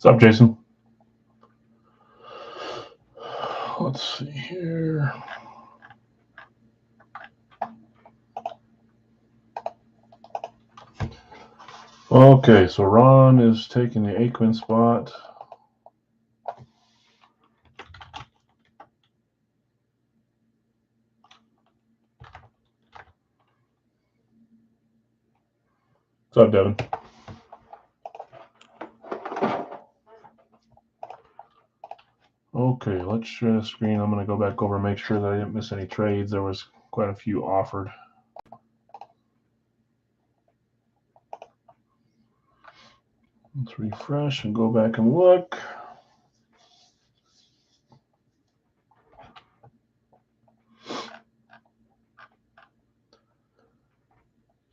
What's up, Jason? Let's see here. Okay, so Ron is taking the Aikman spot. What's up, Devin? Okay, let's share the screen. I'm going to go back over and make sure that I didn't miss any trades. There was quite a few offered. Let's refresh and go back and look.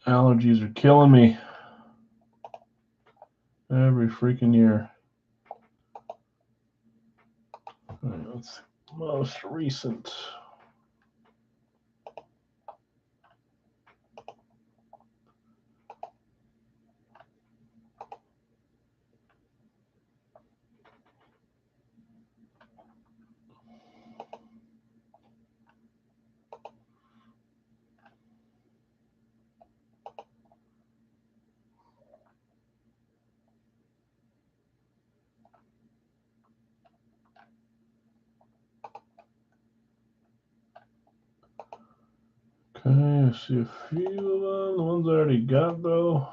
Allergies are killing me every freaking year. All right, that's most recent. Okay, I see a few of them. The ones I already got, though.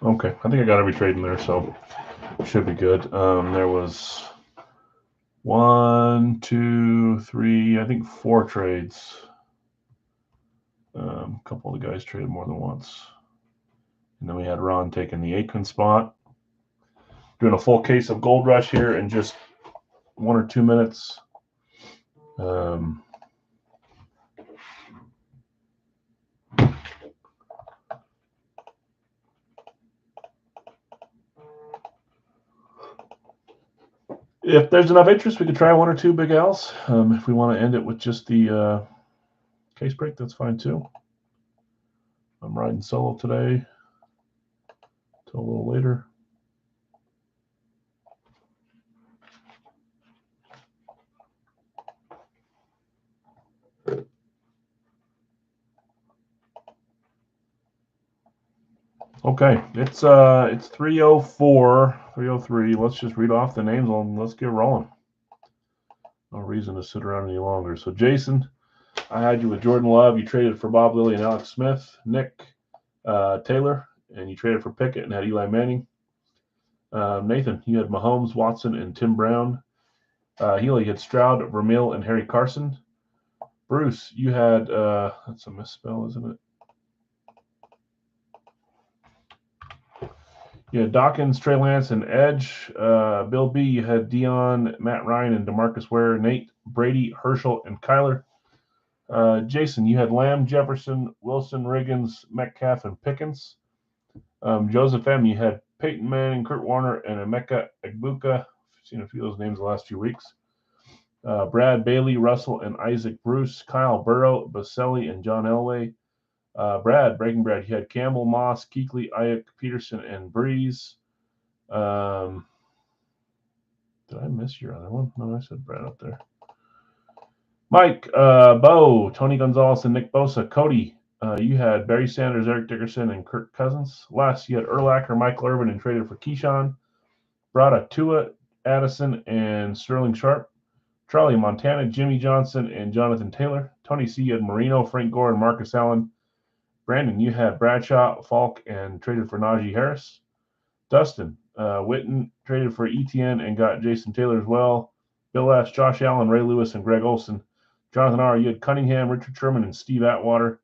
Okay, I think I got every trade in there, so should be good. There was 1, 2, 3, I think 4 trades. A couple of the guys traded more than once. And then we had Ron taking the Aikman spot. Doing a full case of Gold Rush here in just 1 or 2 minutes. If there's enough interest, we could try 1 or 2 big L's. If we want to end it with just the case break, that's fine too. I'm riding solo today till a little later. Okay, it's 304, 303. Let's just read off the names and let's get rolling. No reason to sit around any longer. So Jason, I had you with Jordan Love. You traded for Bob Lilly and Alex Smith. Nick Taylor, and you traded for Pickett and had Eli Manning. Nathan, you had Mahomes, Watson, and Tim Brown. Healy had Stroud, Vermeil, and Harry Carson. Bruce, you had that's a misspell, isn't it? You had Dawkins, Trey Lance, and Edge. Bill B, you had Dion, Matt Ryan, and DeMarcus Ware. Nate, Brady, Herschel, and Kyler. Jason, you had Lamb, Jefferson, Wilson, Riggins, Metcalf, and Pickens. Joseph M, you had Peyton Manning, Kurt Warner, and Emeka Egbuka. I've seen a few of those names the last few weeks. Brad Bailey, Russell, and Isaac Bruce. Kyle Burrow, Baselli, and John Elway. Brad, Breaking Brad, you had Campbell, Moss, Kuechly, Ayuk, Peterson, and Breeze. Did I miss your other one? No, I said Brad up there. Mike, Bo, Tony Gonzalez, and Nick Bosa. Cody, you had Barry Sanders, Eric Dickerson, and Kirk Cousins. Les, you had Urlacher, Michael Irvin, and traded for Keyshawn. Brada, Tua, Addison, and Sterling Sharp. Charlie, Montana, Jimmy Johnson, and Jonathan Taylor. Tony C, you had Marino, Frank Gore, and Marcus Allen. Brandon, you had Bradshaw, Falk, and traded for Najee Harris. Dustin, Witten traded for ETN and got Jason Taylor as well. Bill S, Josh Allen, Ray Lewis, and Greg Olson. Jonathan R, you had Cunningham, Richard Sherman, and Steve Atwater.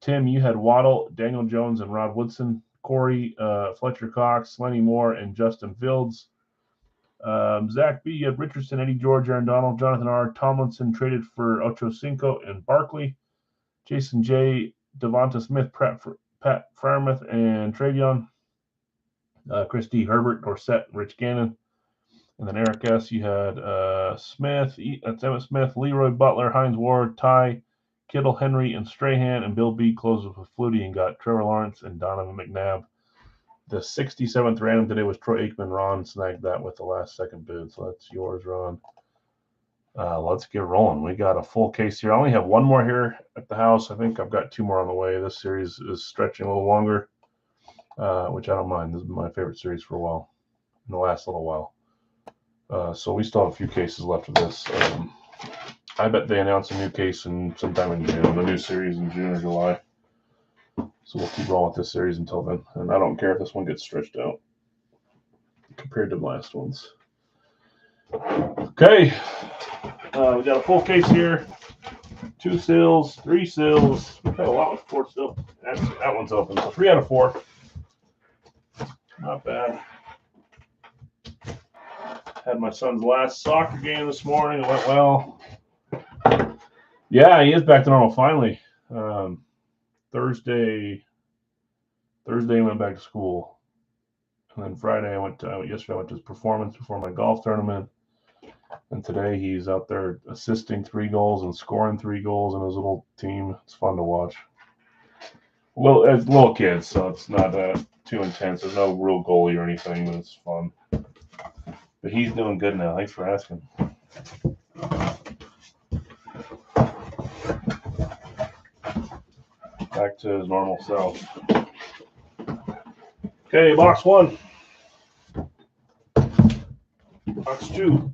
Tim, you had Waddle, Daniel Jones, and Rod Woodson. Corey, Fletcher Cox, Lenny Moore, and Justin Fields. Zach B, you had Richardson, Eddie George, Aaron Donald, Jonathan R, Tomlinson traded for Ocho Cinco and Barkley. Jason J, Devonta Smith, Pat Fairmouth, and Travion. Chris D, Herbert, Dorsett, Rich Gannon. And then Eric S, you had Smith, that's Emmitt Smith, Leroy Butler, Hines Ward, Ty, Kittle, Henry, and Strahan. And Bill B closes with Flutie and got Trevor Lawrence and Donovan McNabb. The 67th random today was Troy Aikman. Ron snagged that with the last second bid. So that's yours, Ron. Let's get rolling. We got a full case here. I only have one more here at the house. I think I've got two more on the way. This series is stretching a little longer, which I don't mind. This is my favorite series for a while, in the last little while. So we still have a few cases left of this. I bet they announce a new case sometime in June, a new series in June or July. So we'll keep rolling with this series until then. And I don't care if this one gets stretched out compared to the last ones. Okay. We got a full case here. 2 seals, 3 seals. We've had a lot with 4 seals. That one's open. So 3 out of 4. Not bad. Had my son's last soccer game this morning. It went well. Yeah, he is back to normal finally. Thursday he went back to school. And then Friday yesterday I went to his performance before my golf tournament. And today he's out there assisting 3 goals and scoring 3 goals in his little team. It's fun to watch. Well, as little kids, so it's not too intense. There's no real goalie or anything, but it's fun. But he's doing good now. Thanks for asking. Back to his normal self. Okay, box 1. Box 2.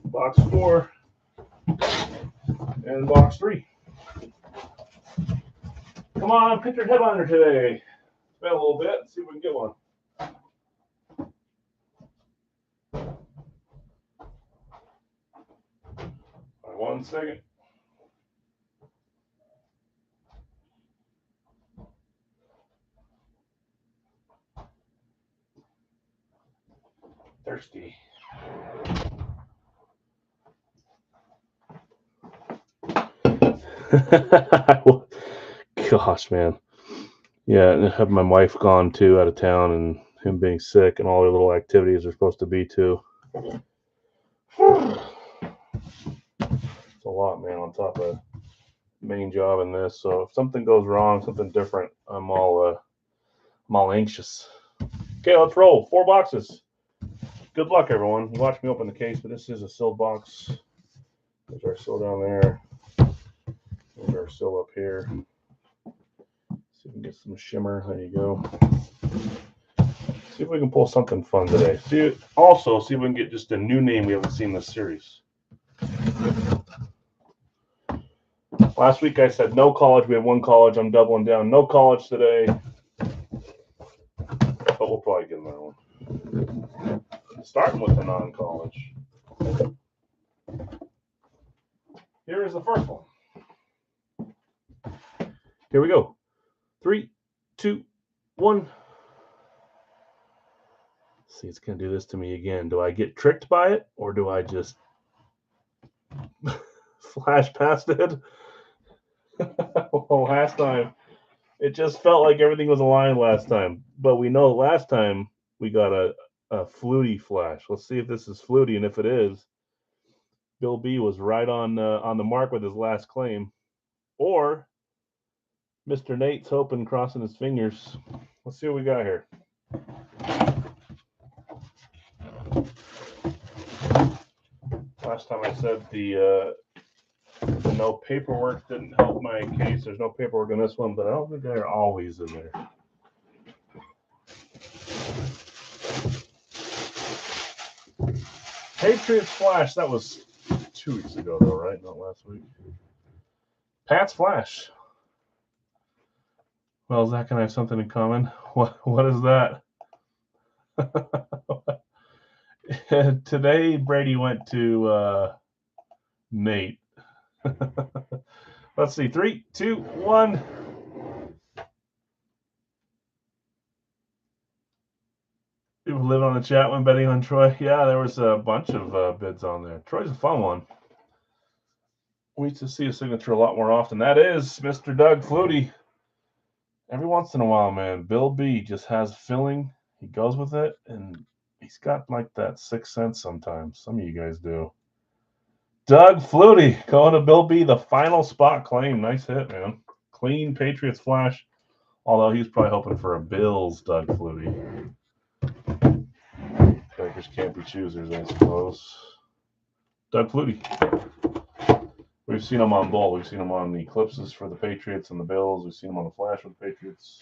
Box 4. And box 3. Come on, pick your headliner today. Spin a little bit, see if we can get one. All right, 1 second. Thirsty. Gosh, man. Yeah, and have my wife gone too, out of town, and him being sick, and all their little activities are supposed to be too. It's a lot, man, on top of main job and this. So if something goes wrong, something different, I'm all anxious. Okay, let's roll. 4 boxes. Good luck, everyone. Watch me open the case, but this is a sealed box. There's our seal down there. There's our seal up here. See if we can get some shimmer. There you go. See if we can pull something fun today. See if we can get just a new name we haven't seen in this series. Last week I said no college. We had 1 college. I'm doubling down. No college today. But we'll probably get another one. Starting with the non-college. Here is the first one. Here we go. 3, 2, 1. See, it's going to do this to me again. Do I get tricked by it, or do I just flash past it? Well, last time, it just felt like everything was aligned last time. But we know last time we got a Flutie flash. Let's see if this is Flutie, and if it is, Bill B was right on the mark with his last claim. or Mr. Nate's hoping, crossing his fingers. Let's see what we got here. Last time I said the no paperwork didn't help my case. There's no paperwork in this one, but I don't think they're always in there. Patriots Flash. That was 2 weeks ago, though, right? Not last week. Pat's Flash. Well, Zach and I have something in common. What is that? Today, Brady went to Nate. Let's see. 3, 2, 1. People live on the chat when betting on Troy. Yeah, there was a bunch of bids on there. Troy's a fun one. We used to see a signature a lot more often. That is Mr. Doug Flutie. Every once in a while, man, Bill B just has filling. He goes with it, and he's got like that sixth sense sometimes. Some of you guys do. Doug Flutie going to Bill B, the final spot claim. Nice hit, man. Clean Patriots Flash. Although he's probably hoping for a Bills Doug Flutie. Bakers can't be choosers, I suppose. Doug Flutie. We've seen him on both. We've seen him on the Eclipses for the Patriots and the Bills. We've seen him on the Flash for the Patriots.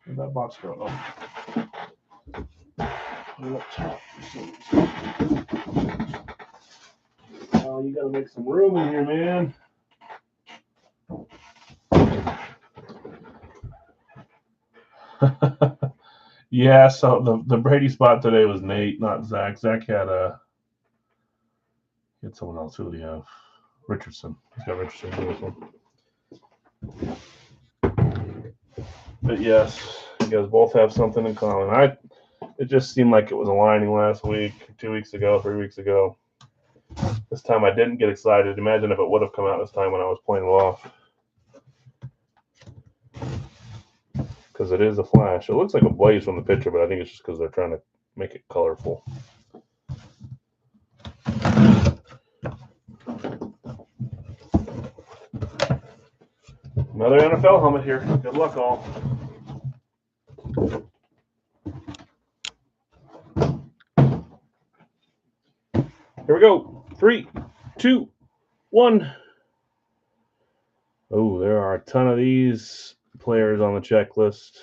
Where'd that box go? Oh, you got to make some room in here, man. Yeah, so the Brady spot today was Nate, not Zach. Zach had someone else. Who did he have? Richardson. He's got Richardson in this one. But yes, you guys both have something in common. It just seemed like it was aligning last week, 2 weeks ago, 3 weeks ago. This time I didn't get excited. Imagine if it would have come out this time when I was playing it off. Because it is a flash. It looks like a blaze from the picture, but I think it's just because they're trying to make it colorful. Another NFL helmet here. Good luck, all. Here we go. 3, 2, 1. Oh, there are a ton of these players on the checklist.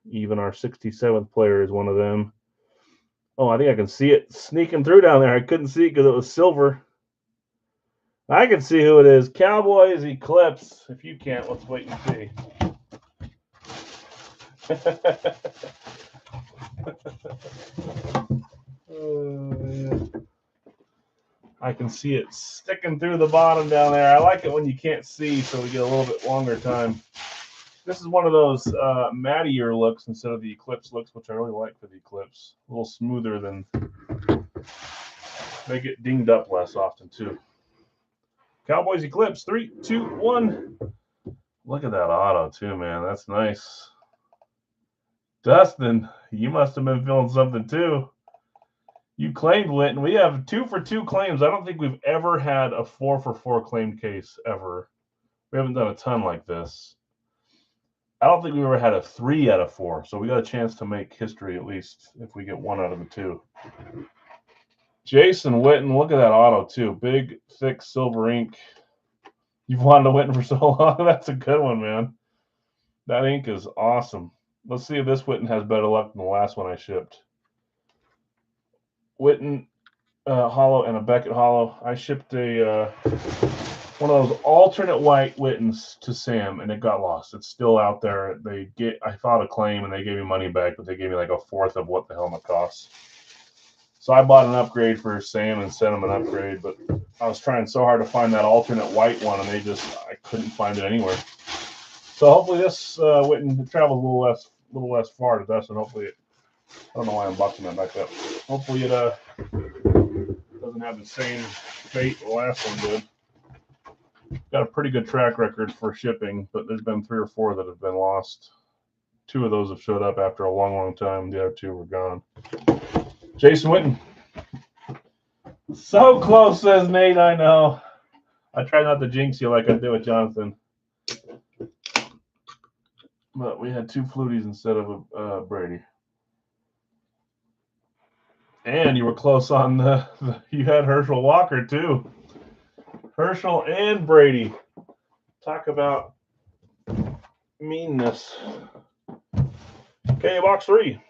Even our 67th player is one of them. Oh, I think I can see it sneaking through down there. I couldn't see it because it was silver. I can see who it is. Cowboys Eclipse. If you can't, let's wait and see. Yeah. I can see it sticking through the bottom down there. I like it when you can't see, so we get a little bit longer time. This is one of those mattier looks instead of the Eclipse looks, which I really like for the Eclipse. A little smoother than they get dinged up less often, too. Cowboys Eclipse, 3, 2, 1. Look at that auto, too, man. That's nice. Dustin, you must have been feeling something, too. You claimed Witten. We have 2 for 2 claims. I don't think we've ever had a 4 for 4 claimed case, ever. We haven't done a ton like this. I don't think we ever had a 3 out of 4, so we got a chance to make history at least if we get 1 out of the 2. Jason Witten, look at that auto, too. Big, thick silver ink. You've wanted a Witten for so long. That's a good one, man. That ink is awesome. Let's see if this Witten has better luck than the last one I shipped. Witten hollow and a Beckett hollow. I shipped a one of those alternate white Wittens to Sam, and it got lost. It's still out there. I filed a claim, and they gave me money back, but they gave me like a fourth of what the helmet costs. So I bought an upgrade for Sam and sent him an upgrade, but I was trying so hard to find that alternate white one, and I couldn't find it anywhere. So hopefully this Witten travels a little less far to Dustin. Hopefully I don't know why I'm boxing that back up. Hopefully it doesn't have the same fate the last one did. Got a pretty good track record for shipping, but there's been 3 or 4 that have been lost. 2 of those have showed up after a long, long time. The other 2 were gone. Jason Witten. So close, says Nate. I know. I try not to jinx you like I did with Jonathan. But we had 2 Fluties instead of a Brady. And you were close on you had Herschel Walker too. Herschel and Brady. Talk about meanness. Okay, box 3.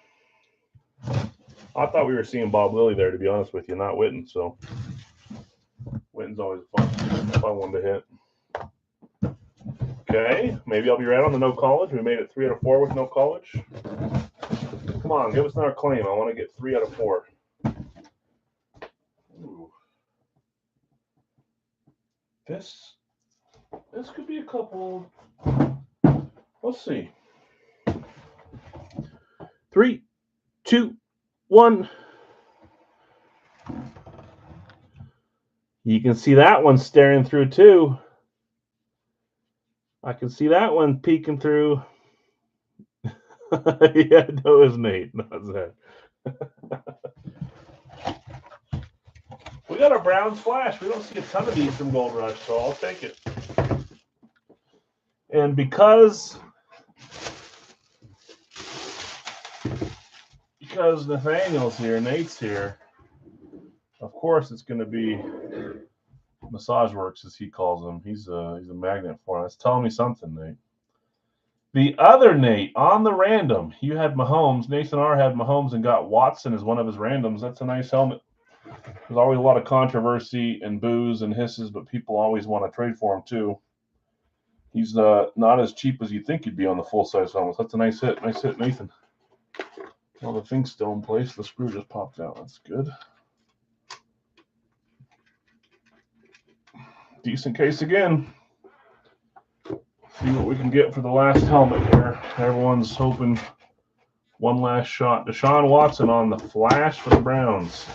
I thought we were seeing Bob Lilly there, to be honest with you, not Witten. So Witten's always a fun one to hit. Okay, maybe I'll be right on the no college. We made it 3 out of 4 with no college. Come on, give us another claim. I want to get 3 out of 4. Ooh. This could be a couple. Let's see. 3, 2, 1. You can see that one staring through too. I can see that one peeking through. Yeah, no, it's Nate, not Zach. We got a Browns flash. We don't see a ton of these from Gold Rush, so I'll take it. And because Nathaniel's here, Nate's here, of course it's going to be Massage Works, as he calls him. He's a magnet for us. Telling me something, Nate. The other Nate on the random, you had Mahomes. Nathan R had Mahomes and got Watson as one of his randoms. That's a nice helmet. There's always a lot of controversy and boos and hisses, but people always want to trade for him too. He's not as cheap as you think he'd be on the full-size helmets. That's a nice hit. Nice hit, Nathan. Well, the thing's still in place. The screw just popped out. That's good. Decent case again. See what we can get for the last helmet here. Everyone's hoping one last shot. Deshaun Watson on the flash for the Browns.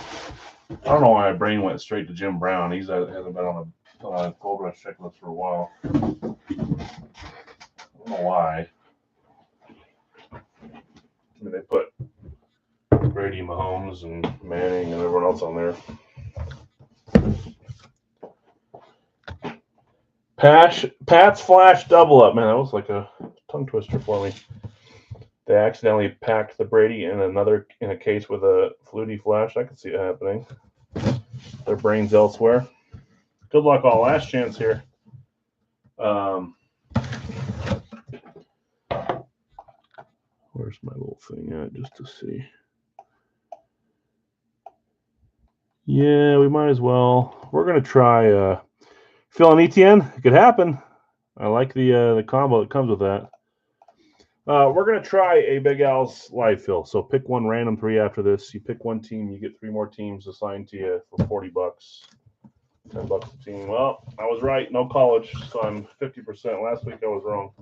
I don't know why my brain went straight to Jim Brown. He hasn't been on a Gold Rush checklist for a while. I don't know why. I mean, they put Brady, Mahomes, and Manning, and everyone else on there. Pat's flash double up. Man, that was like a tongue twister for me. They accidentally packed the Brady in a case with a Flutie flash. I could see it happening. Their brains elsewhere. Good luck all. Last chance here. Where's my little thing at, just to see? Yeah, we might as well. We're gonna try Phil and Etienne. It could happen. I like the combo that comes with that. We're going to try a Big Al's live fill. So pick one random 3 after this. You pick one team, you get 3 more teams assigned to you for $40. $10 a team. Well, I was right. No college, so I'm 50%. Last week I was wrong.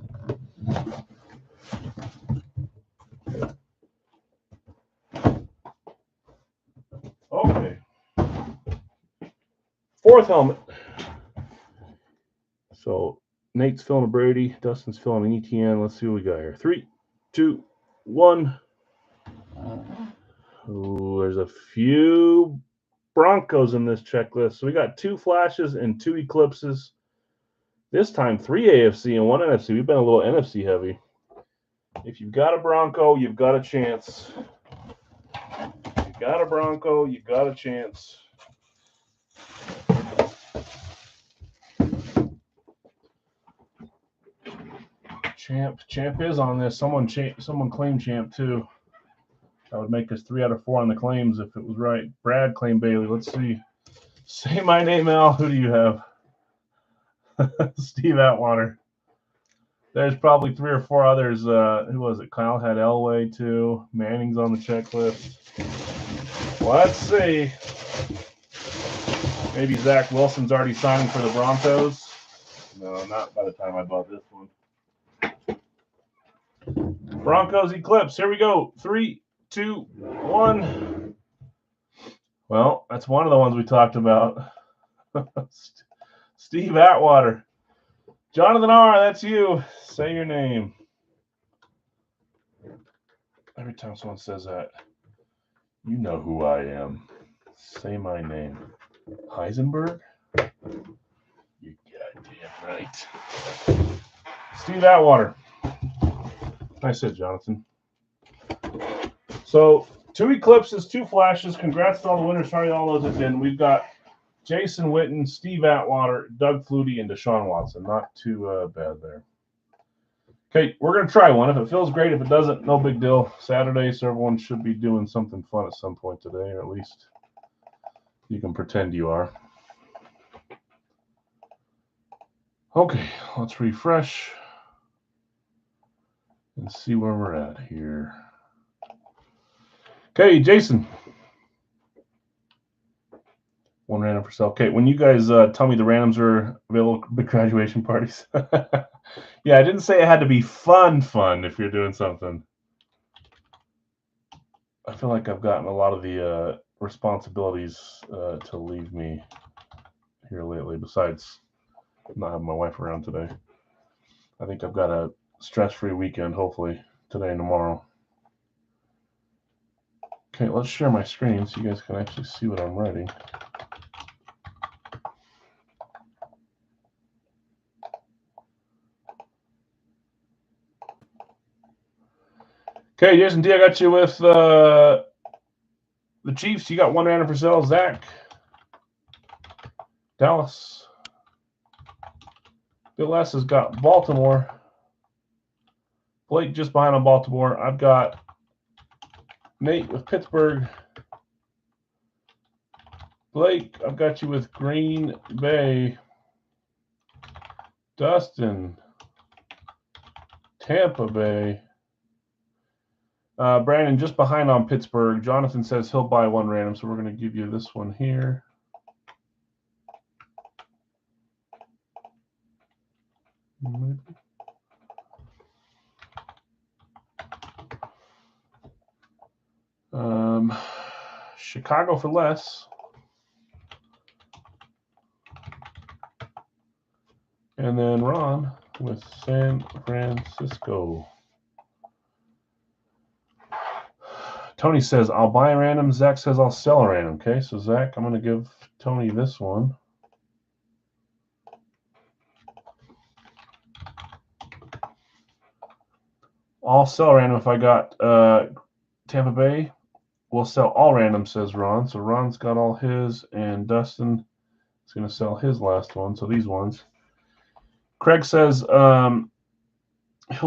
Okay. 4th helmet. So Nate's filling a Brady. Dustin's filling an ETN. Let's see what we got here. 3, 2, 1. Ooh, there's a few Broncos in this checklist. So we got 2 flashes and 2 eclipses. This time 3 AFC and 1 NFC. We've been a little NFC heavy. If you've got a Bronco, you've got a chance. If you've got a Bronco, you've got a chance. Champ is on this. Someone claimed Champ too. That would make us 3 out of 4 on the claims if it was right. Brad claimed Bailey. Let's see. Say my name, Al. Who do you have? Steve Atwater. There's probably 3 or 4 others. Who was it? Kyle had Elway too. Manning's on the checklist. Let's see. Maybe Zach Wilson's already signing for the Broncos. No, not by the time I bought this one. Broncos Eclipse. Here we go. 3, 2, 1. Well, that's one of the ones we talked about. Steve Atwater. Jonathan R., that's you. Say your name. Every time someone says that, you know who I am. Say my name. Heisenberg? You goddamn right. Steve Atwater. Nice hit, Jonathan. So 2 eclipses, 2 flashes. Congrats to all the winners. Sorry, all those have been. We've got Jason Witten, Steve Atwater, Doug Flutie, and Deshaun Watson. Not too bad there. Okay, we're going to try one. If it feels great, if it doesn't, no big deal. Saturday, so everyone should be doing something fun at some point today, or at least you can pretend you are. Okay, let's refresh and see where we're at here. Okay, Jason. 1 random for sale. Okay, when you guys tell me the randoms are available, big graduation parties. Yeah, I didn't say it had to be fun if you're doing something. I feel like I've gotten a lot of the responsibilities to leave me here lately, besides not having my wife around today. I think I've got a stress-free weekend, hopefully, today and tomorrow. Okay, let's share my screen so you guys can actually see what I'm writing. Okay, Jason D, I got you with the Chiefs. You got 1 random for sale. Zach. Dallas. Bill S has got Baltimore. Blake just behind on Baltimore. I've got Nate with Pittsburgh. Blake, I've got you with Green Bay. Dustin, Tampa Bay. Brandon just behind on Pittsburgh. Jonathan says he'll buy 1 random, so we're going to give you this one here. Maybe. Chicago for less. And then Ron with San Francisco. Tony says, I'll buy a random. Zach says, I'll sell a random. Okay, so Zach, I'm going to give Tony this one. I'll sell random if I got Tampa Bay. We'll sell all random, says Ron. So Ron's got all his, and Dustin is going to sell his last one. So these ones. Craig says he'll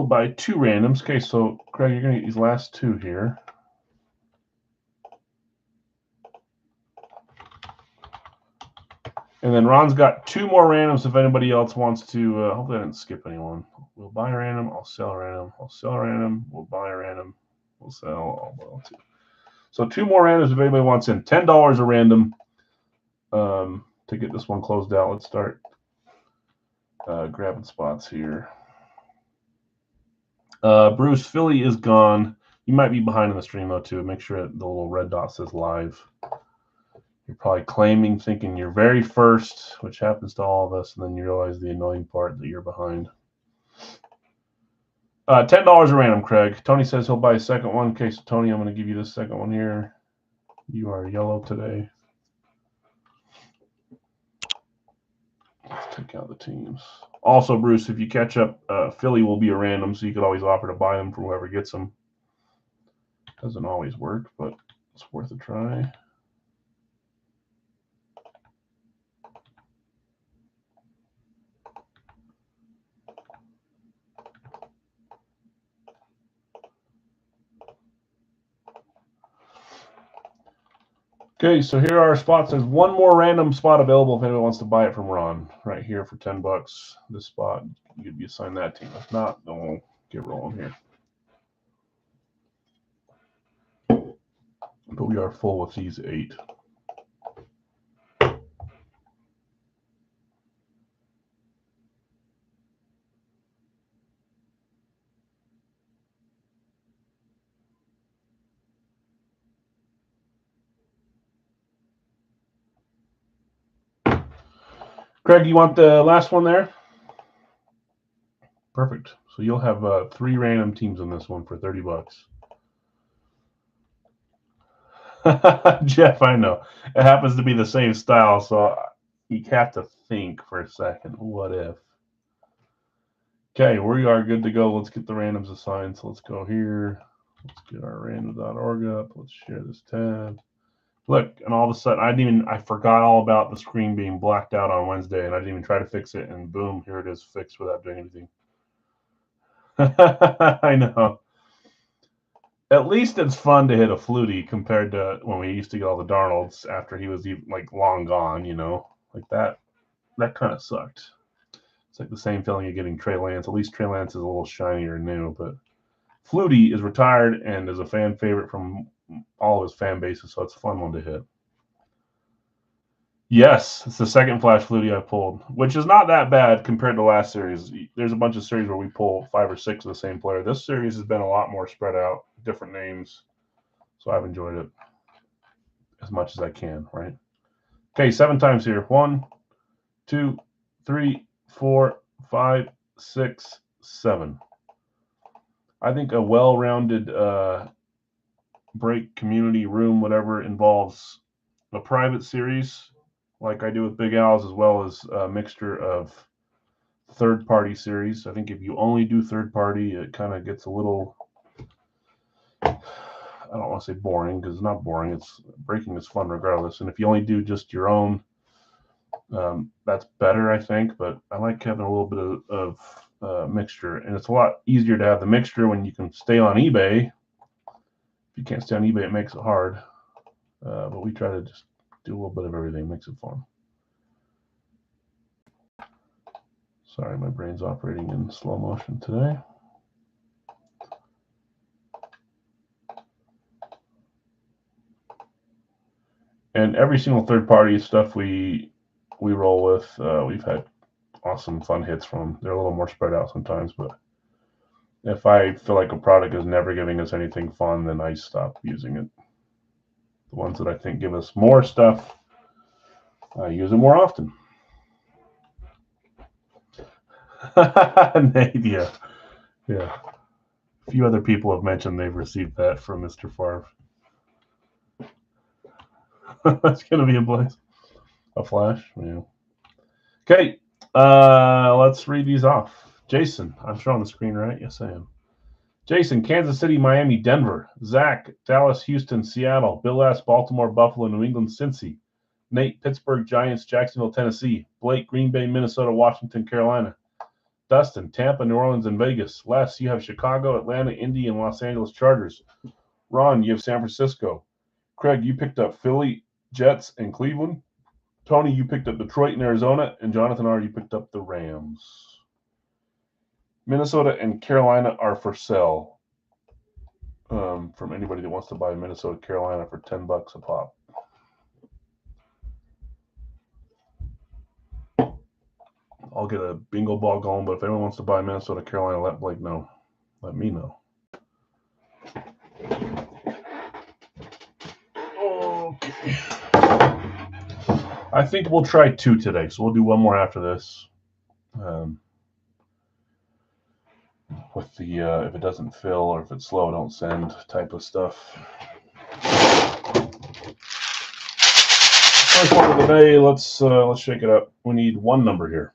buy 2 randoms. Okay, so Craig, you're going to get these last 2 here. And then Ron's got 2 more randoms if anybody else wants to. Hopefully I didn't skip anyone. We'll buy a random. I'll sell a random. I'll sell a random. We'll buy a random. We'll sell. I'll sell 2. So 2 more randoms if anybody wants in. $10 a random to get this one closed out. Let's start grabbing spots here. Bruce, Philly is gone. You might be behind in the stream, though, too. Make sure the little red dot says live. You're probably claiming, thinking you're very first, which happens to all of us, and then you realize the annoying part that you're behind. $10 a random, Craig. Tony says he'll buy a second one. Okay, so Tony, I'm going to give you this second one here. You are yellow today. Let's take out the teams. Also, Bruce, if you catch up, Philly will be a random, so you could always offer to buy them for whoever gets them. Doesn't always work, but it's worth a try. Okay, so here are our spots. There's 1 more random spot available if anyone wants to buy it from Ron. Right here for $10. This spot, you'd be assigned that team. If not, then we'll get rolling here. But we are full with these 8. Craig, you want the last one there? Perfect. So you'll have 3 random teams in this one for $30. Jeff, I know. It happens to be the same style, so you have to think for a second. What if? Okay, we are good to go. Let's get the randoms assigned. So let's go here. Let's get our random.org up. Let's share this tab. Look, and all of a sudden, I forgot all about the screen being blacked out on Wednesday, and I didn't even try to fix it, and boom, here it is fixed without doing anything. I know. At least it's fun to hit a Flutie compared to when we used to get all the Darnolds after he was like long gone, you know, like that. That kind of sucked. It's like the same feeling you're getting Trey Lance. At least Trey Lance is a little shinier and new, but Flutie is retired and is a fan favorite from all of his fan bases, so it's a fun one to hit. Yes, it's the second Flash Flutie I pulled, which is not that bad compared to last series. There's a bunch of series where we pull 5 or 6 of the same player. This series has been a lot more spread out, different names, so I've enjoyed it as much as I can, right? Okay, 7 times here. 1, 2, 3, 4, 5, 6, 7. I think a well-rounded break community room, whatever, involves a private series like I do with Big Al's, as well as a mixture of third-party series. I think if you only do third-party, it kind of gets a little, I don't want to say boring, because it's not boring. It's breaking is fun regardless. And if you only do just your own, that's better, I think. But I like having a little bit of mixture, and it's a lot easier to have the mixture when you can stay on eBay. If you can't stay on eBay, it makes it hard. But we try to just do a little bit of everything, makes it fun. Sorry, my brain's operating in slow motion today. And every single third-party stuff we roll with, we've had awesome fun hits from. They're a little more spread out sometimes, but if I feel like a product is never giving us anything fun, then I stop using it. The ones that I think give us more stuff, I use it more often. Nadia. Yeah. A few other people have mentioned they've received that from Mr. Favre. That's going to be a blaze. A flash? Yeah. Okay. Let's read these off. Jason, I'm showing the screen, right? Yes, I am. Jason, Kansas City, Miami, Denver. Zach, Dallas, Houston, Seattle. Bill S., Baltimore, Buffalo, New England, Cincy. Nate, Pittsburgh, Giants, Jacksonville, Tennessee. Blake, Green Bay, Minnesota, Washington, Carolina. Dustin, Tampa, New Orleans, and Vegas. Les, you have Chicago, Atlanta, Indy, and Los Angeles Chargers. Ron, you have San Francisco. Craig, you picked up Philly, Jets, and Cleveland. Tony, you picked up Detroit and Arizona. And Jonathan R., you picked up the Rams. Minnesota and Carolina are for sale. From anybody that wants to buy Minnesota, Carolina for $10 a pop. I'll get a bingo ball going, but if anyone wants to buy Minnesota, Carolina, let Blake know. Let me know. Okay. I think we'll try 2 today, so we'll do one more after this. With the if it doesn't fill or if it's slow, don't send type of stuff. First one of the day. Let's shake it up. We need one number here.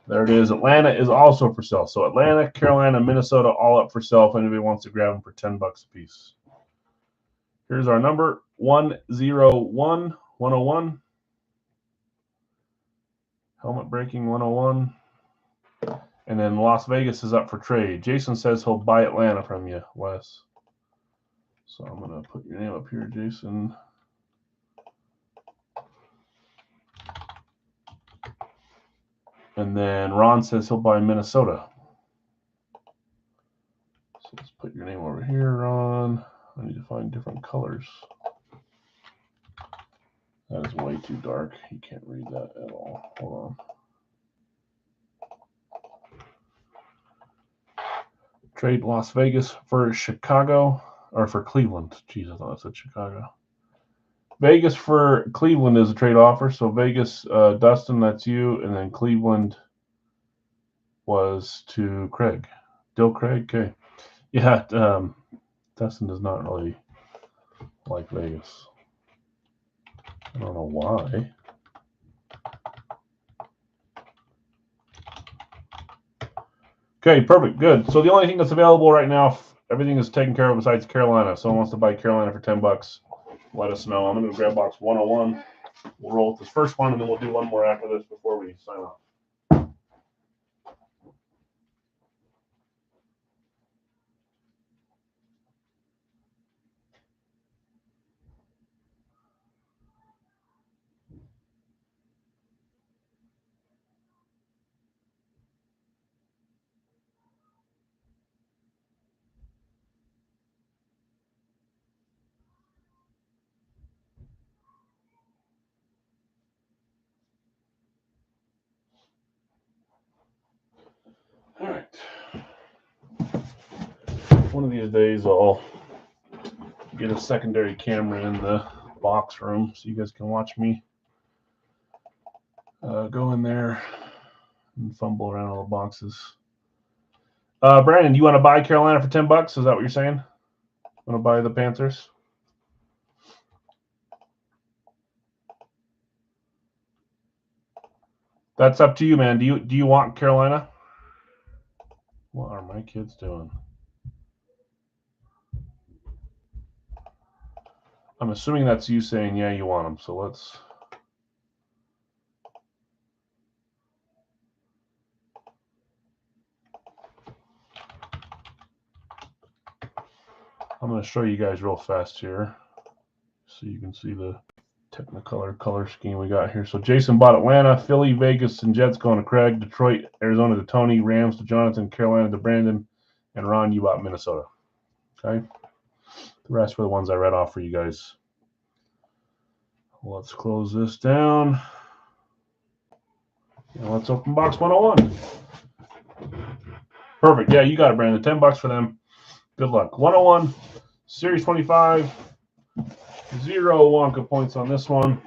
There it is. Atlanta is also for sale. So Atlanta, Carolina, Minnesota, all up for sale if anybody wants to grab them for $10 a piece. Here's our number, 101, 101. Helmet breaking 101. And then Las Vegas is up for trade. Jason says he'll buy Atlanta from you, Wes. So I'm going to put your name up here, Jason. And then Ron says he'll buy Minnesota. So let's put your name over here, Ron. I need to find different colors. That is way too dark. You can't read that at all. Hold on. Trade Las Vegas for Chicago, or for Cleveland. Jeez, I thought I said Chicago. Vegas for Cleveland is a trade offer. So Vegas, Dustin, that's you. And then Cleveland was to Craig. Dill Craig? Okay. Yeah, Dustin does not really like Vegas. I don't know why. Okay, perfect, good. So the only thing that's available right now, everything is taken care of besides Carolina. If someone wants to buy Carolina for $10, let us know. I'm going to grab box 101. We'll roll with this first one, and then we'll do one more after this before we sign off. All right. One of these days, I'll get a secondary camera in the box room so you guys can watch me go in there and fumble around all the boxes. Brandon, you want to buy Carolina for $10? Is that what you're saying? Want to buy the Panthers? That's up to you, man. Do you want Carolina? What are my kids doing? I'm assuming that's you saying, yeah, you want them. So let's. I'm going to show you guys real fast here so you can see the Technicolor color scheme we got here. So Jason bought Atlanta, Philly, Vegas, and Jets going to Craig, Detroit, Arizona to Tony, Rams to Jonathan, Carolina to Brandon, and Ron, you bought Minnesota. Okay. The rest were the ones I read off for you guys. Let's close this down. And let's open box 101. Perfect. Yeah, you got it, Brandon. $10 for them. Good luck. 101, Series 25. 0 Wonka points on this one.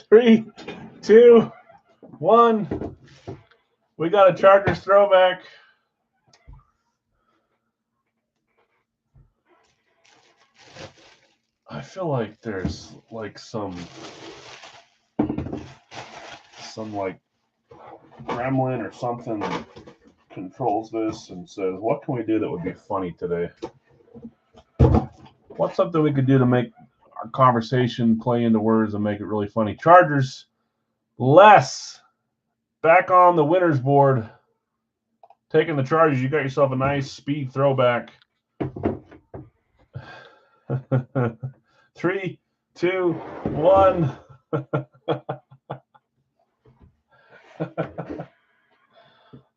Three, two, one. We got a Chargers throwback. I feel like there's like some like gremlin or something that controls this and says, what can we do that would be funny today? What's something we could do to make our conversation play into words and make it really funny? Chargers, Les, back on the winner's board. Taking the Chargers, you got yourself a nice speed throwback. 3, 2, 1.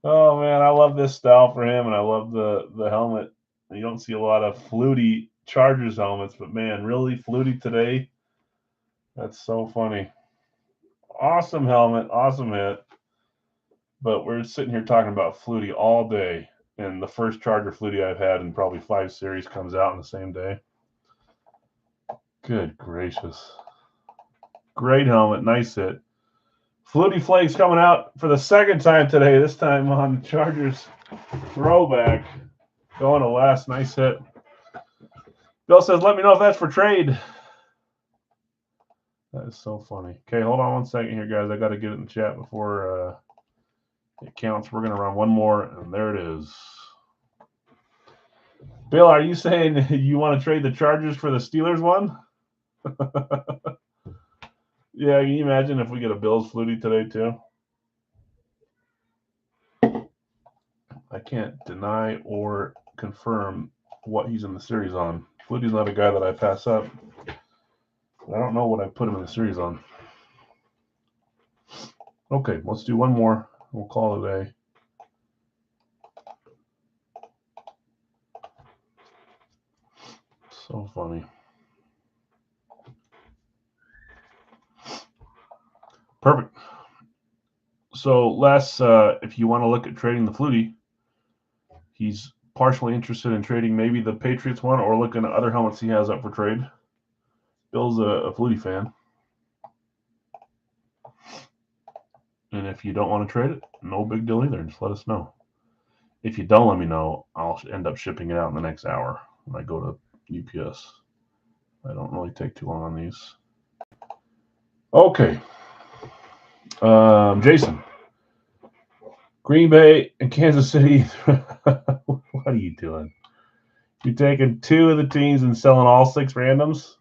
Oh man, I love this style for him, and I love the helmet. You don't see a lot of Flutie Chargers helmets, but man, really Flutie today. That's so funny. Awesome helmet, awesome hit. But we're sitting here talking about Flutie all day, and the first Charger Flutie I've had in probably 5 series comes out in the same day. Good gracious. Great helmet, nice hit. Flutie Flakes coming out for the second time today, this time on Chargers throwback. Going to last, nice hit. Bill says, let me know if that's for trade. That is so funny. Okay, hold on one second here, guys. I got to get it in the chat before it counts. We're going to run one more, and there it is. Bill, are you saying you want to trade the Chargers for the Steelers one? Yeah, can you imagine if we get a Bills Flutie today, too? I can't deny or confirm what he's in the series on. Flutie's not a guy that I pass up. I don't know what I put him in the series on. Okay, let's do one more. We'll call it a day. So funny. Perfect. So, Les, if you want to look at trading the Flutie, he's partially interested in trading maybe the Patriots one or looking at other helmets he has up for trade. Bill's a Flutie fan. And if you don't want to trade it, no big deal either. Just let us know. If you don't let me know, I'll end up shipping it out in the next hour when I go to UPS. I don't really take too long on these. Okay. Jason. Green Bay and Kansas City. What are you doing? You taking 2 of the teams and selling all 6 randoms?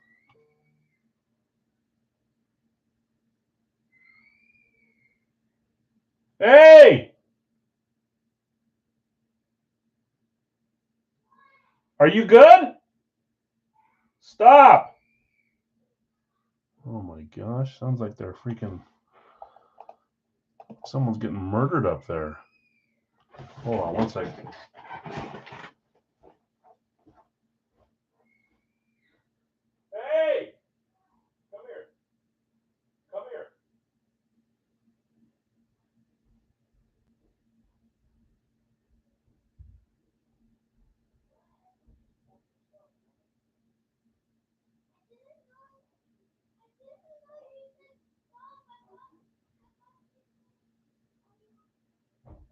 Hey! Are you good? Stop! Oh my gosh, sounds like they're freaking... Someone's getting murdered up there. Hold on one second. Hey! Come here. Come here.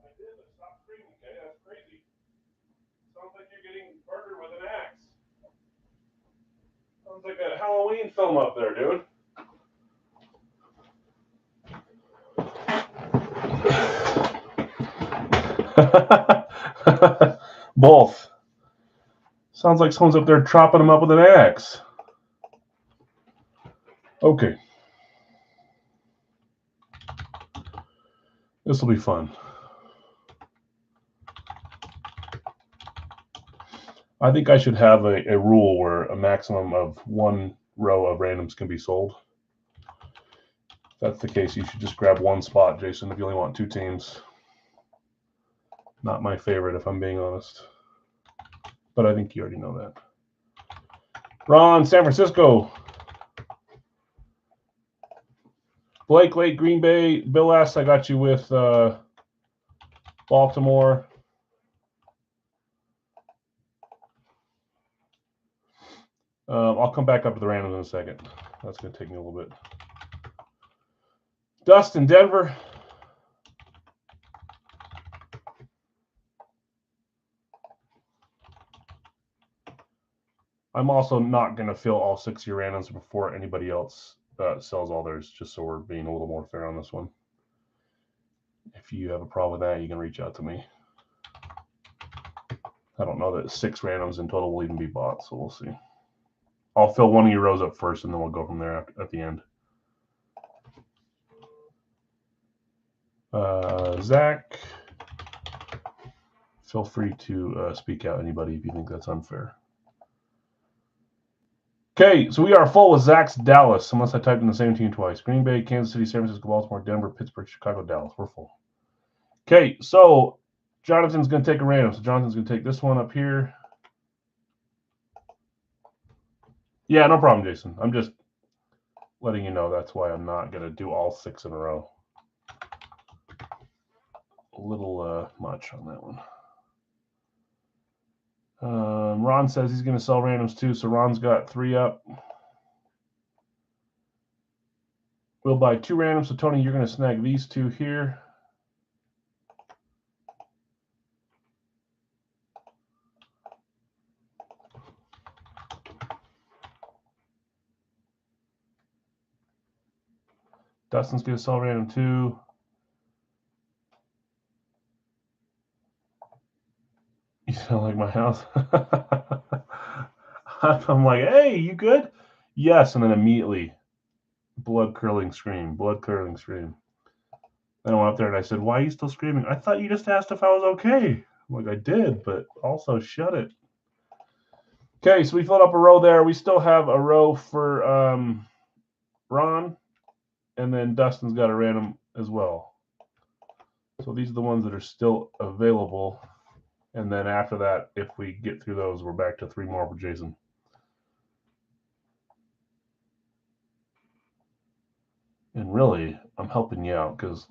I did, but stop screaming, okay? That's crazy. Sounds like you're getting murdered with an axe. Sounds like a Halloween film up there, dude. Both. Sounds like someone's up there chopping them up with an axe. Okay. This will be fun. I think I should have a rule where a maximum of 1 row of randoms can be sold. If that's the case, you should just grab 1 spot, Jason, if you only want 2 teams. Not my favorite, if I'm being honest. But I think you already know that. Ron, San Francisco. Blake Lake, Green Bay. Bill S., I got you with Baltimore. I'll come back up to the randoms in a second. That's going to take me a little bit. Dustin, Denver. I'm also not going to fill all 6 of your randoms before anybody else sells all theirs, just so we're being a little more fair on this one. If you have a problem with that, you can reach out to me. I don't know that 6 randoms in total will even be bought, so we'll see. I'll fill 1 of your rows up first, and then we'll go from there at the end. Zach, feel free to speak out, anybody, if you think that's unfair. Okay, so we are full with Zach's Dallas, unless I typed in the same team twice. Green Bay, Kansas City, San Francisco, Baltimore, Denver, Pittsburgh, Chicago, Dallas. We're full. Okay, so Jonathan's going to take a random. So Jonathan's going to take this one up here. Yeah, no problem, Jason. I'm just letting you know that's why I'm not going to do all 6 in a row. A little much on that one. Ron says he's going to sell randoms too, so Ron's got 3 up. We'll buy 2 randoms, so Tony, you're going to snag these 2 here. Dustin's going to sell random 2. You sound like my house. I'm like, hey, you good? Yes, and then immediately, blood curdling scream. Then I went up there and I said, why are you still screaming? I thought you just asked if I was okay. I'm like, I did, but also shut it. Okay, so we filled up a row there. We still have a row for Ron, and then Dustin's got a random as well. So these are the ones that are still available. And then after that, if we get through those, we're back to 3 more for Jason. And really, I'm helping you out because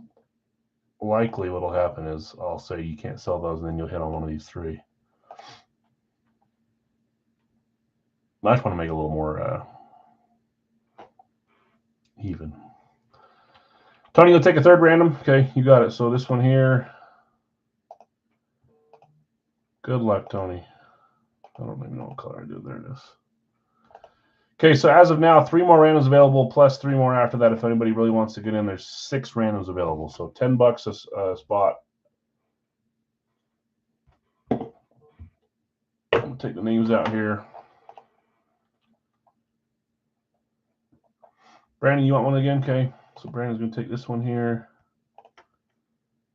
likely what'll happen is I'll say you can't sell those, and then you'll hit on one of these 3. I just want to make it a little more even. Tony, you'll take a third random. Okay, you got it. So this one here. Good luck, Tony. I don't even know what color I did. There it is. Okay, so as of now, 3 more randoms available, plus 3 more after that. If anybody really wants to get in, there's 6 randoms available. So $10 a spot. I'm gonna take the names out here. Brandon, you want one again? Okay. So Brandon's gonna take this one here.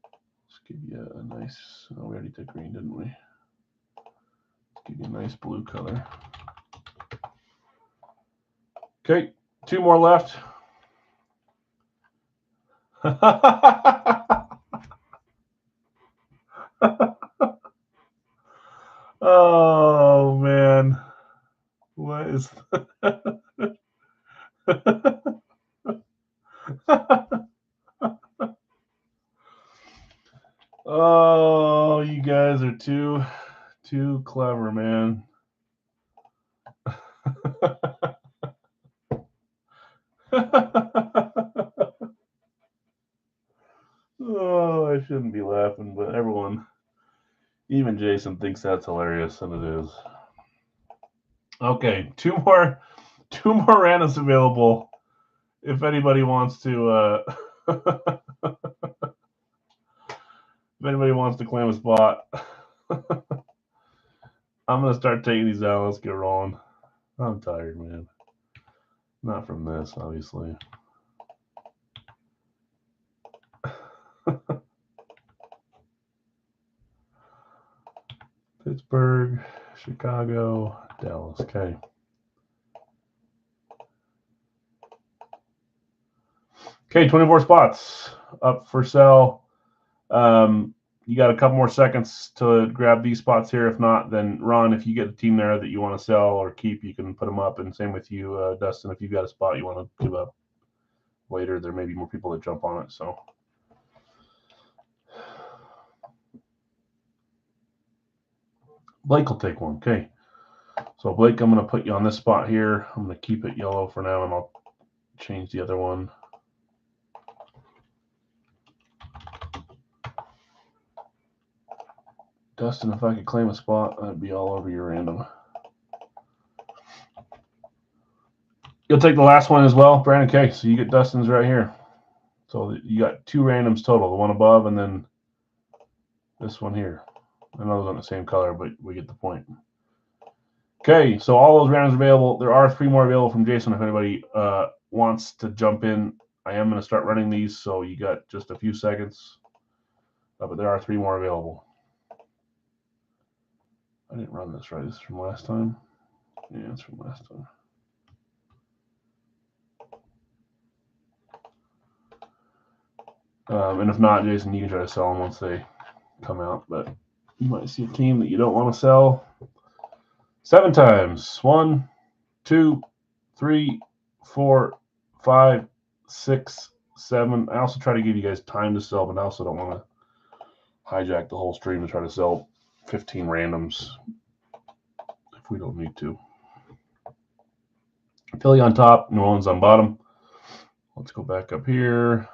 Let's give you a nice. Oh, we already did green, didn't we? Let's give you a nice blue color. Okay, 2 more left. Oh man, what is? Oh, you guys are too clever, man. Oh, I shouldn't be laughing, but everyone, even Jason, thinks that's hilarious, and it is. Okay, two more randoms available. If anybody wants to, if anybody wants to claim a spot, I'm gonna start taking these out. Let's get rolling. I'm tired, man. Not from this, obviously. Pittsburgh, Chicago, Dallas. Okay. Okay, 24 spots up for sale. You got a couple more seconds to grab these spots here. If not, then Ron, if you get a team there that you want to sell or keep, you can put them up. And same with you, Dustin. If you've got a spot you want to give up later, there may be more people that jump on it. So. Blake will take one. Okay. So, Blake, I'm going to put you on this spot here. I'm going to keep it yellow for now, and I'll change the other one. Dustin, if I could claim a spot, I'd be all over your random. You'll take the last one as well, Brandon. Okay, so you get Dustin's right here. So you got 2 randoms total, the one above and then this one here. I know those aren't the same color, but we get the point. Okay, so all those randoms are available. There are 3 more available from Jason if anybody wants to jump in. I am going to start running these, so you got just a few seconds. But there are 3 more available. I didn't run this right. This is from last time. Yeah, it's from last time. And if not, Jason, you can try to sell them once they come out. But you might see a team that you don't want to sell. 7 times. 1, 2, 3, 4, 5, 6, 7. I also try to give you guys time to sell, but I also don't want to hijack the whole stream and try to sell 15 randoms if we don't need to. Philly on top, New Orleans on bottom. Let's go back up here.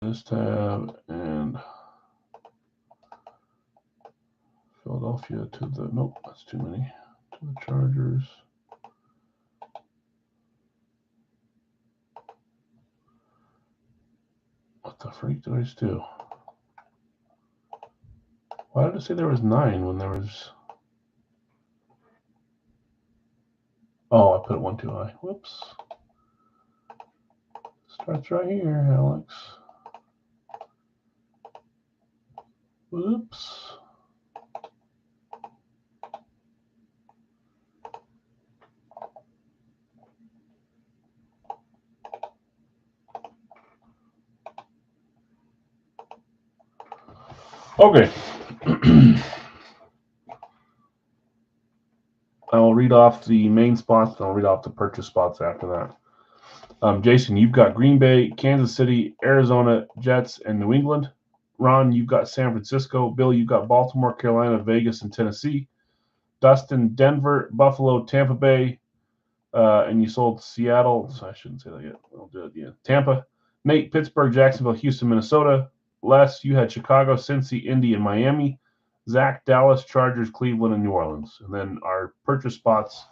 This tab and Philadelphia to the, nope, that's too many, to the Chargers. What the freak did I just do? Why did it say there was 9 when there was? Oh, I put it 1 too high. Whoops. Starts right here, Alex. Whoops. Okay. I will read off the main spots, and I'll read off the purchase spots after that. Jason, you've got Green Bay, Kansas City, Arizona, Jets, and New England. Ron, you've got San Francisco. Bill, you've got Baltimore, Carolina, Vegas, and Tennessee. Dustin, Denver, Buffalo, Tampa Bay. and you sold Seattle. So I shouldn't say that yet. I'll do it. Yeah. Tampa, Nate, Pittsburgh, Jacksonville, Houston, Minnesota. Les, you had Chicago, Cincy, Indy, and Miami. Zach, Dallas, Chargers, Cleveland, and New Orleans. And then our purchase spots,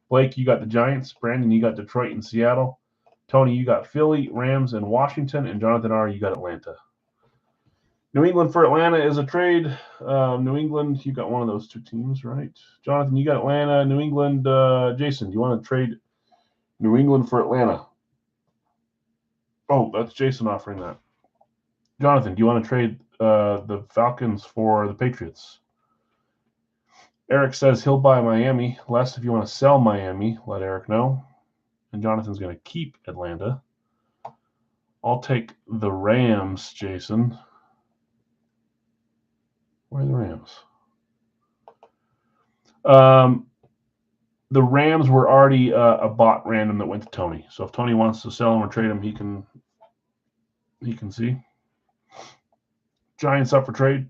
Blake, you got the Giants. Brandon, you got Detroit and Seattle. Tony, you got Philly, Rams, and Washington. And Jonathan R., you got Atlanta. New England for Atlanta is a trade. New England, you got one of those two teams, right? Jonathan, you got Atlanta. New England, Jason, do you want to trade New England for Atlanta? Oh, that's Jason offering that. Jonathan, do you want to trade the Falcons for the Patriots? Eric says he'll buy Miami. Les, if you want to sell Miami, let Eric know. And Jonathan's going to keep Atlanta. I'll take the Rams, Jason. Where are the Rams? The Rams were already a bot random that went to Tony. So if Tony wants to sell him or trade him, he can see. Giants up for trade.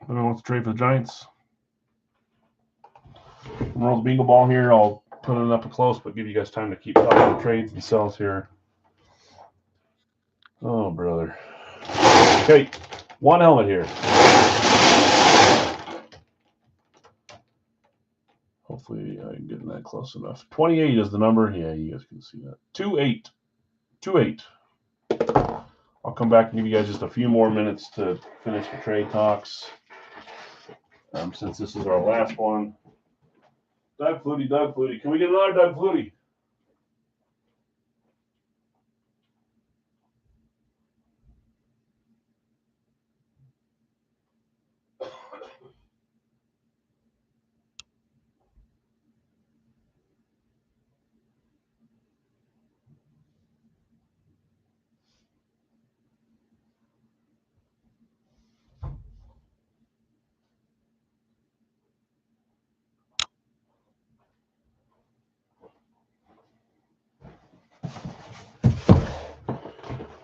Anyone wants to trade for the Giants? Roll the bingo ball here. I'll put it up close, but give you guys time to keep talking the trades and sells here. Oh, brother. Okay, one helmet here. Hopefully I can get that close enough. 28 is the number. Yeah, you guys can see that. 28. 28. I'll come back and give you guys just a few more minutes to finish the trade talks. Since this is our last one. Doug Flutie. Can we get another Doug Flutie?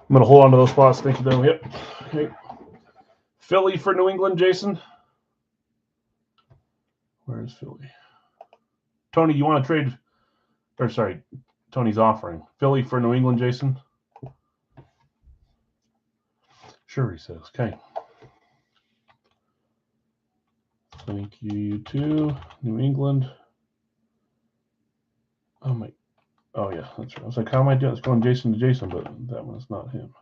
I'm going to hold on to those spots. Thank you, though. Yep. Okay. Philly for New England, Jason. Where is Philly? Tony, you want to trade? Or sorry, Tony's offering. Philly for New England, Jason? Sure, he says. Okay. Thank you to New England. Oh, my. Oh, yeah, that's right. I was like, how am I doing? It's going Jason to Jason, but that one's not him.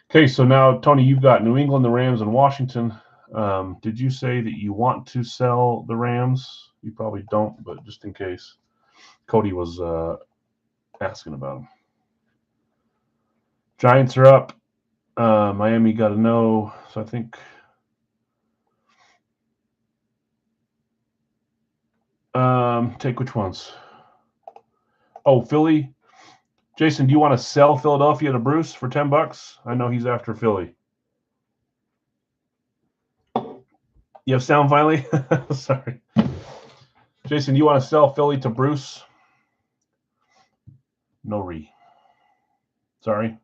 Okay, so now, Tony, you've got New England, the Rams, and Washington. Did you say that you want to sell the Rams? You probably don't, but just in case. Cody was asking about them. Giants are up. Miami got a no, so I think. Take which ones? Oh, Philly. Jason, do you want to sell Philadelphia to Bruce for $10? I know he's after Philly. You have sound finally? Sorry. Jason, do you want to sell Philly to Bruce? No re. Sorry.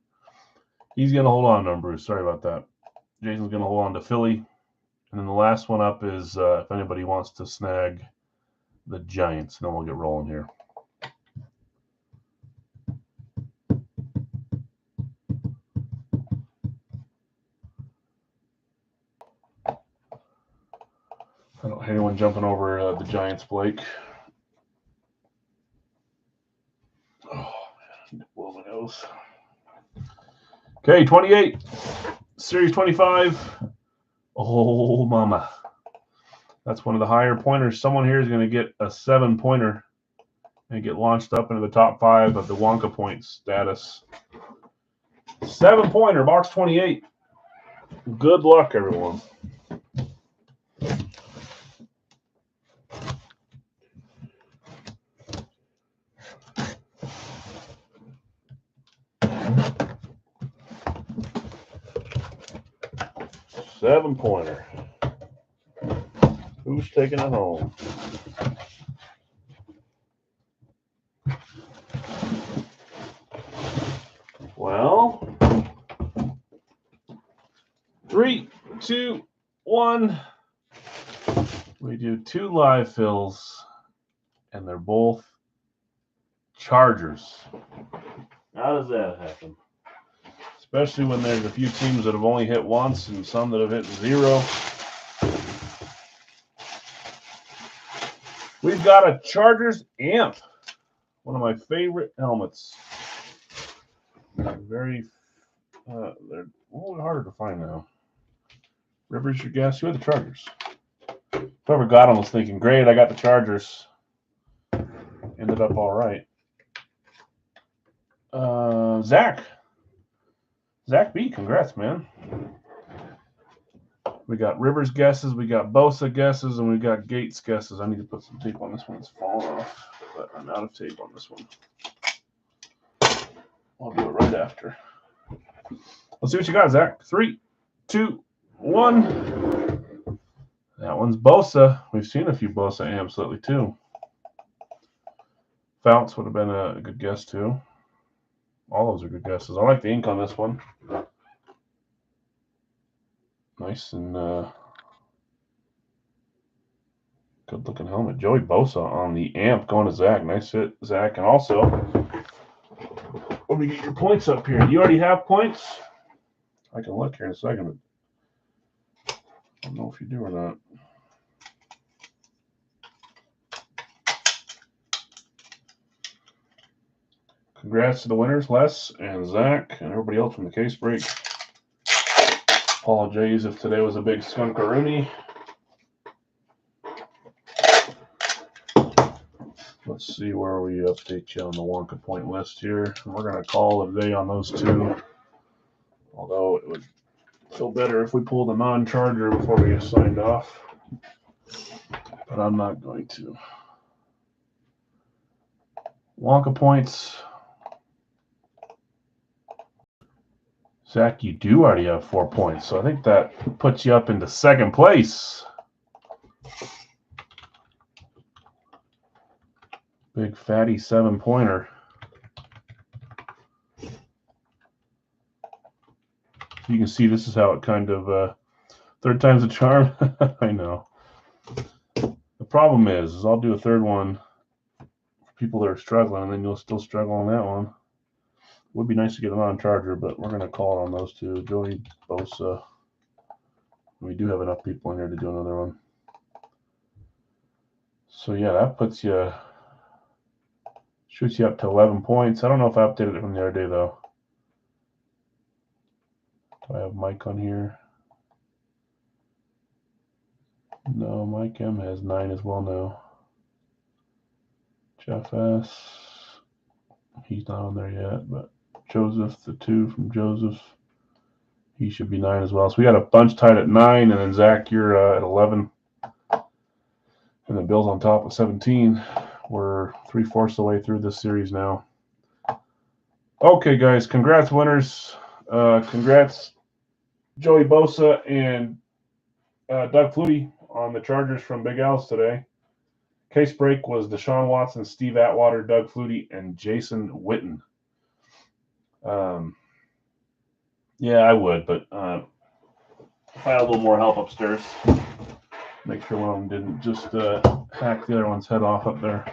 He's going to hold on to him, Bruce. Sorry about that. Jason's going to hold on to Philly. And then the last one up is if anybody wants to snag the Giants. Then we'll get rolling here. I don't hear anyone jumping over the Giants, Blake. Oh, man, I need to blow my nose. Okay, 28. Series 25. Oh, mama. That's one of the higher pointers. Someone here is going to get a 7-pointer and get launched up into the top 5 of the Wonka point status. 7-pointer, box 28. Good luck, everyone. Seven-pointer. Who's taking it home? Well, 3, 2, 1. We do 2 live fills and they're both Chargers. How does that happen? Especially when there's a few teams that have only hit once and some that have hit 0. We've got a Chargers amp. One of my favorite helmets. They're a little harder to find now. Rivers, your guess? Who had the Chargers? Whoever got them was thinking, great, I got the Chargers. Ended up all right. Zach B, congrats, man. We got Rivers guesses, we got Bosa guesses, and we got Gates guesses. I need to put some tape on this one. It's falling off, but I'm out of tape on this one. I'll do it right after. Let's see what you got, Zach. 3, 2, 1. That one's Bosa. We've seen a few Bosa amps lately, too. Founts would have been a good guess, too. All those are good guesses. I like the ink on this one. Nice and good-looking helmet. Joey Bosa on the amp going to Zach. Nice hit, Zach. And also, let me get your points up here. Do you already have points? I can look here in a second. I don't know if you do or not. Congrats to the winners, Les and Zach and everybody else from the case break. Apologies if today was a big skunkaroonie. Let's see where we update you on the Wonka point list here. We're going to call it a day on those two. Although it would feel better if we pulled a non-charger before we get signed off. But I'm not going to. Wonka points. Zach, you do already have 4 points, so I think that puts you up into second place. Big fatty 7-pointer. You can see this is how it kind of, third time's a charm. I know. The problem is I'll do a third one for people that are struggling, and then you'll still struggle on that one. Would be nice to get a non-charger, but we're going to call it on those two. Joey Bosa. We do have enough people in here to do another one. So, yeah, that puts you, shoots you up to 11 points. I don't know if I updated it from the other day, though. Do I have Mike on here? No, Mike M has 9 as well now. Jeff S. He's not on there yet, but Joseph, the 2 from Joseph, he should be 9 as well. So we got a bunch tied at 9, and then Zach, you're at 11. And then Bill's on top with 17. We're 3/4 of the way through this series now. Okay, guys, congrats, winners. Congrats, Joey Bosa and Doug Flutie on the Chargers from Big Al's today. Case break was Deshaun Watson, Steve Atwater, Doug Flutie, and Jason Witten. Yeah, I would, but if I had a little more help upstairs, make sure one of them didn't just hack the other one's head off up there.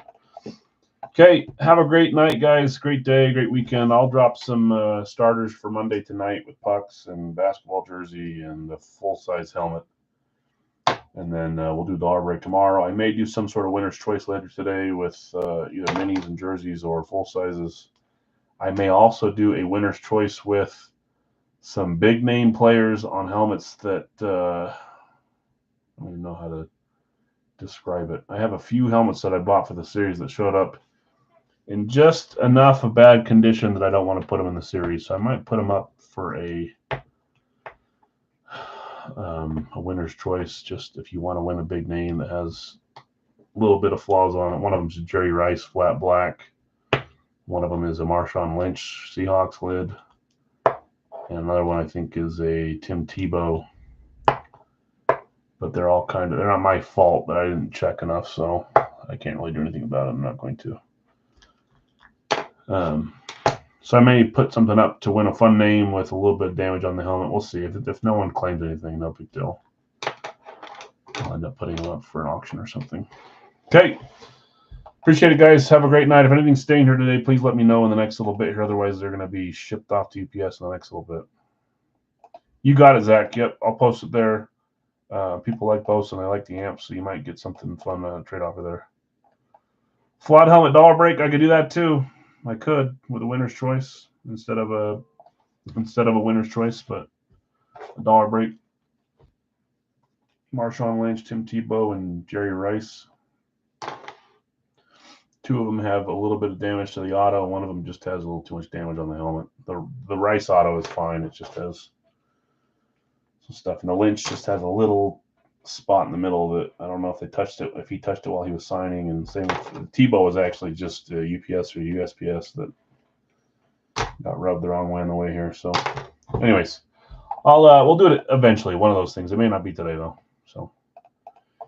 Okay, have a great night, guys. Great day, great weekend. I'll drop some starters for Monday tonight with pucks and basketball jersey and the full-size helmet. And then we'll do the dollar break tomorrow. I may do some sort of winner's choice later today with either minis and jerseys or full sizes. I may also do a winner's choice with some big name players on helmets that I don't even know how to describe it. I have a few helmets that I bought for the series that showed up in just enough of bad condition that I don't want to put them in the series. So I might put them up for a winner's choice, just if you want to win a big name that has a little bit of flaws on it. One of them is Jerry Rice, flat black. One of them is a Marshawn Lynch Seahawks lid. And another one I think is a Tim Tebow. But they're all they're not my fault, but I didn't check enough, so I can't really do anything about it. I'm not going to. So I may put something up to win a fun name with a little bit of damage on the helmet. We'll see. If no one claims anything, no big deal. I'll end up putting them up for an auction or something. Okay. Appreciate it, guys. Have a great night. If anything's staying here today, please let me know in the next little bit here. Otherwise, they're going to be shipped off to UPS in the next little bit. You got it, Zach. Yep, I'll post it there. People like both, and I like the amps, so you might get something fun to trade off of there. Flat helmet dollar break. I could do that too. I could with a winner's choice instead of a winner's choice, but a dollar break. Marshawn Lynch, Tim Tebow, and Jerry Rice. Two of them have a little bit of damage to the auto. One of them just has a little too much damage on the helmet. The Rice auto is fine. It just has some stuff. And the Lynch just has a little spot in the middle of it. I don't know if they touched it, if he touched it while he was signing. And same with Tebow was actually just UPS or USPS that got rubbed the wrong way on the way here. So, anyways, we'll do it eventually. One of those things. It may not be today though. So,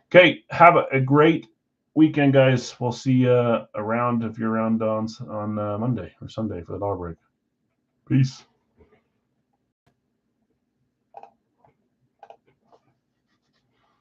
okay, have a great weekend, guys. We'll see you around if you're around on Monday or Sunday for the dollar break. Peace.